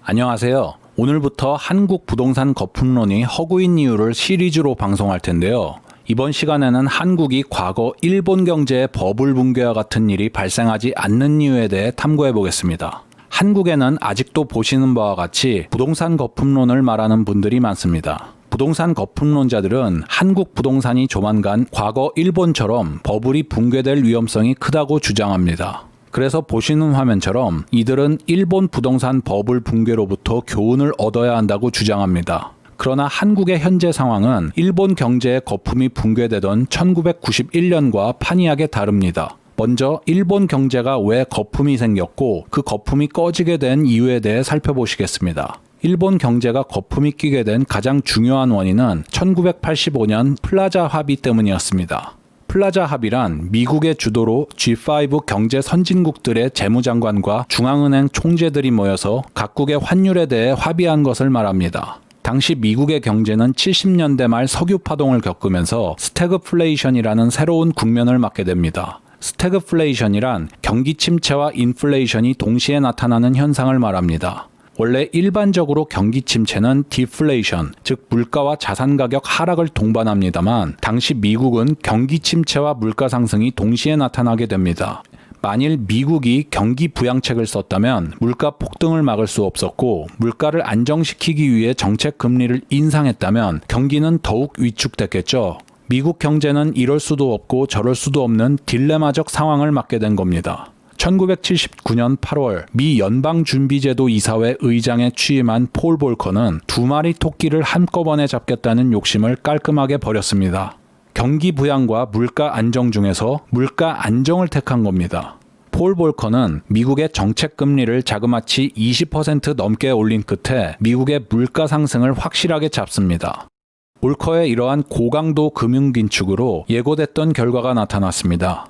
안녕하세요. 오늘부터 한국 부동산 거품론이 허구인 이유를 시리즈로 방송할 텐데요. 이번 시간에는 한국이 과거 일본 경제의 버블 붕괴와 같은 일이 발생하지 않는 이유에 대해 탐구해 보겠습니다. 한국에는 아직도 보시는 바와 같이 부동산 거품론을 말하는 분들이 많습니다. 부동산 거품론자들은 한국 부동산이 조만간 과거 일본처럼 버블이 붕괴될 위험성이 크다고 주장합니다. 그래서 보시는 화면처럼 이들은 일본 부동산 버블 붕괴로부터 교훈을 얻어야 한다고 주장합니다. 그러나 한국의 현재 상황은 일본 경제의 거품이 붕괴되던 1991년과 판이하게 다릅니다. 먼저 일본 경제가 왜 거품이 생겼고 그 거품이 꺼지게 된 이유에 대해 살펴보시겠습니다. 일본 경제가 거품이 끼게 된 가장 중요한 원인은 1985년 플라자 합의 때문이었습니다. 플라자 합의란 미국의 주도로 G5 경제 선진국들의 재무장관과 중앙은행 총재들이 모여서 각국의 환율에 대해 합의한 것을 말합니다. 당시 미국의 경제는 70년대 말 석유 파동을 겪으면서 스태그플레이션이라는 새로운 국면을 맞게 됩니다. 스태그플레이션이란 경기 침체와 인플레이션이 동시에 나타나는 현상을 말합니다. 원래 일반적으로 경기 침체는 디플레이션, 즉 물가와 자산 가격 하락을 동반합니다만 당시 미국은 경기 침체와 물가 상승이 동시에 나타나게 됩니다. 만일 미국이 경기 부양책을 썼다면 물가 폭등을 막을 수 없었고 물가를 안정시키기 위해 정책 금리를 인상했다면 경기는 더욱 위축됐겠죠. 미국 경제는 이럴 수도 없고 저럴 수도 없는 딜레마적 상황을 맞게 된 겁니다. 1979년 8월 미 연방준비제도 이사회 의장에 취임한 폴 볼커는 두 마리 토끼를 한꺼번에 잡겠다는 욕심을 깔끔하게 버렸습니다. 경기 부양과 물가 안정 중에서 물가 안정을 택한 겁니다. 폴 볼커는 미국의 정책 금리를 자그마치 20% 넘게 올린 끝에 미국의 물가 상승을 확실하게 잡습니다. 볼커의 이러한 고강도 금융 긴축으로 예고됐던 결과가 나타났습니다.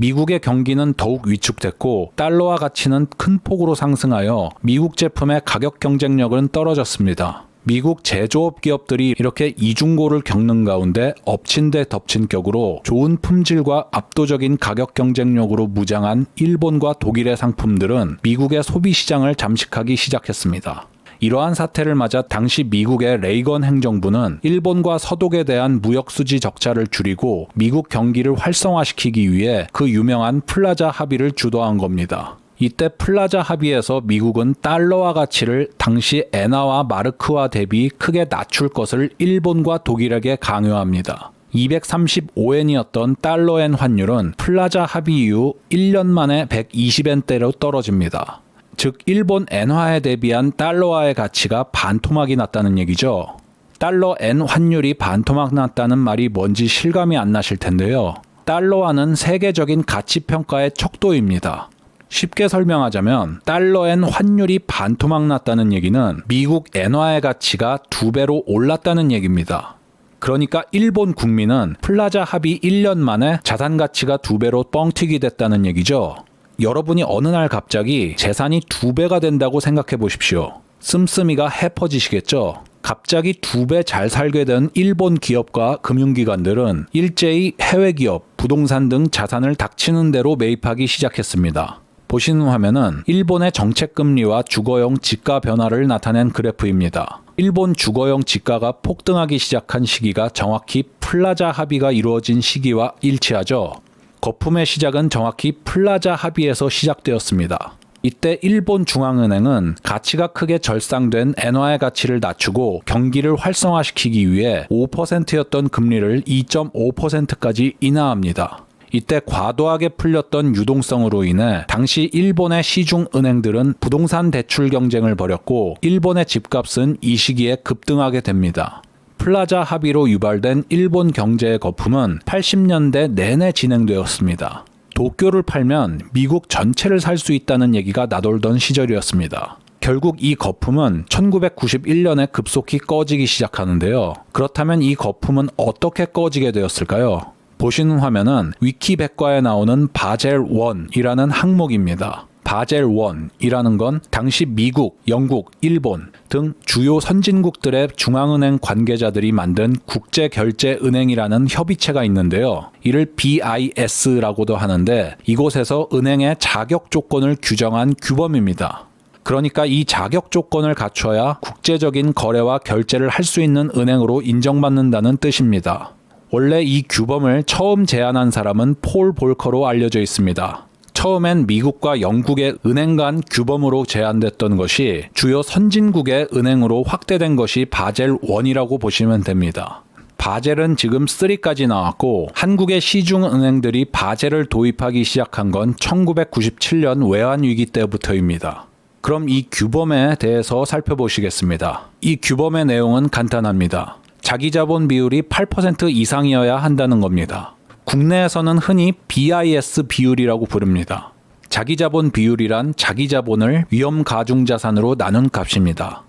미국의 경기는 더욱 위축됐고 달러화 가치는 큰 폭으로 상승하여 미국 제품의 가격 경쟁력은 떨어졌습니다. 미국 제조업 기업들이 이렇게 이중고를 겪는 가운데 엎친 데 덮친 격으로 좋은 품질과 압도적인 가격 경쟁력으로 무장한 일본과 독일의 상품들은 미국의 소비 시장을 잠식하기 시작했습니다. 이러한 사태를 맞아 당시 미국의 레이건 행정부는 일본과 서독에 대한 무역수지 적자를 줄이고 미국 경기를 활성화시키기 위해 그 유명한 플라자 합의를 주도한 겁니다. 이때 플라자 합의에서 미국은 달러화 가치를 당시 엔화와 마르크화 대비 크게 낮출 것을 일본과 독일에게 강요합니다. 235엔이었던 달러엔 환율은 플라자 합의 이후 1년 만에 120엔대로 떨어집니다. 즉 일본 엔화에 대비한 달러화의 가치가 반토막이 났다는 얘기죠. 달러 엔 환율이 반토막 났다는 말이 뭔지 실감이 안 나실 텐데요. 달러화는 세계적인 가치평가의 척도입니다. 쉽게 설명하자면 달러 엔 환율이 반토막 났다는 얘기는 미국 엔화의 가치가 2배로 올랐다는 얘기입니다. 그러니까 일본 국민은 플라자 합의 1년 만에 자산 가치가 2배로 뻥튀기 됐다는 얘기죠. 여러분이 어느 날 갑자기 재산이 2배가 된다고 생각해 보십시오. 씀씀이가 해퍼지시겠죠? 갑자기 2배 잘 살게 된 일본 기업과 금융기관들은 일제히 해외 기업, 부동산 등 자산을 닥치는 대로 매입하기 시작했습니다. 보시는 화면은 일본의 정책금리와 주거용 지가 변화를 나타낸 그래프입니다. 일본 주거용 지가가 폭등하기 시작한 시기가 정확히 플라자 합의가 이루어진 시기와 일치하죠. 거품의 시작은 정확히 플라자 합의에서 시작되었습니다. 이때 일본 중앙은행은 가치가 크게 절상된 엔화의 가치를 낮추고 경기를 활성화시키기 위해 5%였던 금리를 2.5%까지 인하합니다. 이때 과도하게 풀렸던 유동성으로 인해 당시 일본의 시중은행들은 부동산 대출 경쟁을 벌였고 일본의 집값은 이 시기에 급등하게 됩니다. 플라자 합의로 유발된 일본 경제의 거품은 80년대 내내 진행되었습니다. 도쿄를 팔면 미국 전체를 살 수 있다는 얘기가 나돌던 시절이었습니다. 결국 이 거품은 1991년에 급속히 꺼지기 시작하는데요. 그렇다면 이 거품은 어떻게 꺼지게 되었을까요? 보시는 화면은 위키백과에 나오는 바젤 1이라는 항목입니다. 바젤 1이라는 건 당시 미국, 영국, 일본 등 주요 선진국들의 중앙은행 관계자들이 만든 국제결제은행이라는 협의체가 있는데요. 이를 BIS라고도 하는데 이곳에서 은행의 자격 조건을 규정한 규범입니다. 그러니까 이 자격 조건을 갖춰야 국제적인 거래와 결제를 할 수 있는 은행으로 인정받는다는 뜻입니다. 원래 이 규범을 처음 제안한 사람은 폴 볼커로 알려져 있습니다. 처음엔 미국과 영국의 은행 간 규범으로 제안됐던 것이 주요 선진국의 은행으로 확대된 것이 바젤 1이라고 보시면 됩니다. 바젤은 지금 3까지 나왔고 한국의 시중은행들이 바젤을 도입하기 시작한 건 1997년 외환위기 때부터입니다. 그럼 이 규범에 대해서 살펴보시겠습니다. 이 규범의 내용은 간단합니다. 자기자본 비율이 8% 이상이어야 한다는 겁니다. 국내에서는 흔히 BIS 비율이라고 부릅니다. 자기자본 비율이란 자기자본을 위험가중자산으로 나눈 값입니다.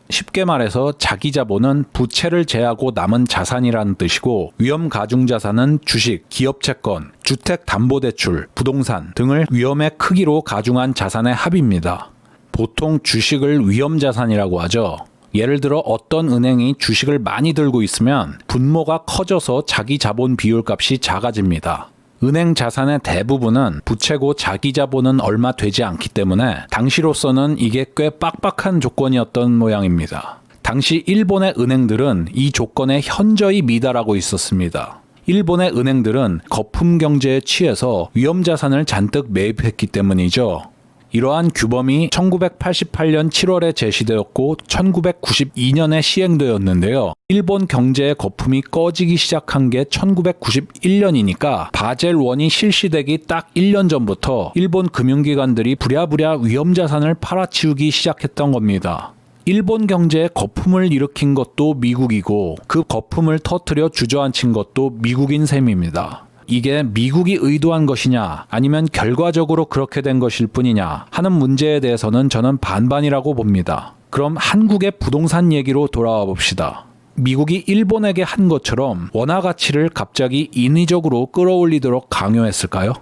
쉽게 말해서 자기자본은 부채를 제하고 남은 자산이라는 뜻이고 위험가중자산은 주식, 기업채권, 주택담보대출, 부동산 등을 위험의 크기로 가중한 자산의 합입니다. 보통 주식을 위험자산이라고 하죠. 예를 들어 어떤 은행이 주식을 많이 들고 있으면 분모가 커져서 자기 자본 비율 값이 작아집니다. 은행 자산의 대부분은 부채고 자기 자본은 얼마 되지 않기 때문에 당시로서는 이게 꽤 빡빡한 조건이었던 모양입니다. 당시 일본의 은행들은 이 조건에 현저히 미달하고 있었습니다. 일본의 은행들은 거품 경제에 취해서 위험자산을 잔뜩 매입했기 때문이죠. 이러한 규범이 1988년 7월에 제시되었고 1992년에 시행되었는데요. 일본 경제의 거품이 꺼지기 시작한 게 1991년이니까 바젤 1이 실시되기 딱 1년 전부터 일본 금융기관들이 부랴부랴 위험자산을 팔아치우기 시작했던 겁니다. 일본 경제에 거품을 일으킨 것도 미국이고 그 거품을 터뜨려 주저앉힌 것도 미국인 셈입니다. 이게 미국이 의도한 것이냐 아니면 결과적으로 그렇게 된 것일 뿐이냐 하는 문제에 대해서는 저는 반반이라고 봅니다. 그럼 한국의 부동산 얘기로 돌아와 봅시다. 미국이 일본에게 한 것처럼 원화 가치를 갑자기 인위적으로 끌어올리도록 강요했을까요?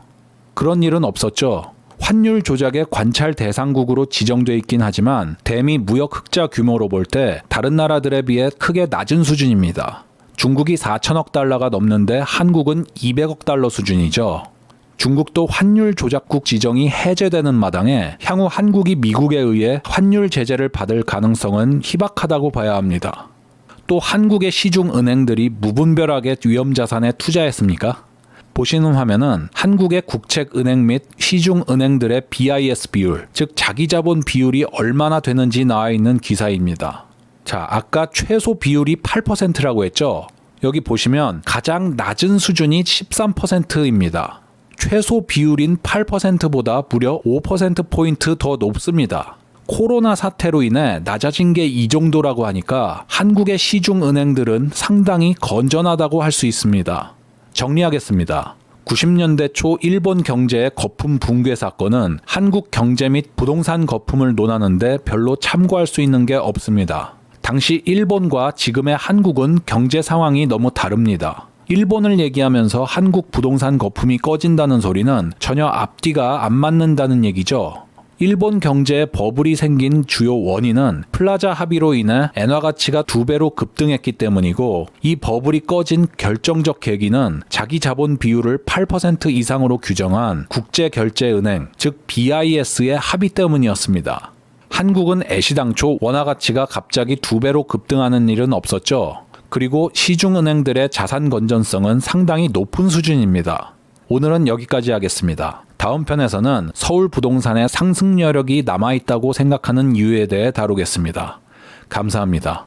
그런 일은 없었죠. 환율 조작의 관찰 대상국으로 지정돼 있긴 하지만 대미 무역 흑자 규모로 볼 때 다른 나라들에 비해 크게 낮은 수준입니다. 중국이 4천억 달러가 넘는데 한국은 200억 달러 수준이죠. 중국도 환율 조작국 지정이 해제되는 마당에 향후 한국이 미국에 의해 환율 제재를 받을 가능성은 희박하다고 봐야 합니다. 또 한국의 시중은행들이 무분별하게 위험자산에 투자했습니까? 보시는 화면은 한국의 국책은행 및 시중은행들의 BIS 비율, 즉 자기자본 비율이 얼마나 되는지 나와 있는 기사입니다. 자, 아까 최소 비율이 8%라고 했죠? 여기 보시면 가장 낮은 수준이 13%입니다. 최소 비율인 8%보다 무려 5%포인트 더 높습니다. 코로나 사태로 인해 낮아진 게 이 정도라고 하니까 한국의 시중은행들은 상당히 건전하다고 할 수 있습니다. 정리하겠습니다. 90년대 초 일본 경제의 거품 붕괴 사건은 한국 경제 및 부동산 거품을 논하는데 별로 참고할 수 있는 게 없습니다. 당시 일본과 지금의 한국은 경제 상황이 너무 다릅니다. 일본을 얘기하면서 한국 부동산 거품이 꺼진다는 소리는 전혀 앞뒤가 안 맞는다는 얘기죠. 일본 경제에 버블이 생긴 주요 원인은 플라자 합의로 인해 엔화 가치가 2배로 급등했기 때문이고 이 버블이 꺼진 결정적 계기는 자기 자본 비율을 8% 이상으로 규정한 국제결제은행 즉 BIS의 합의 때문이었습니다. 한국은 애시당초 원화 가치가 갑자기 2배로 급등하는 일은 없었죠. 그리고 시중은행들의 자산 건전성은 상당히 높은 수준입니다. 오늘은 여기까지 하겠습니다. 다음 편에서는 서울 부동산의 상승 여력이 남아있다고 생각하는 이유에 대해 다루겠습니다. 감사합니다.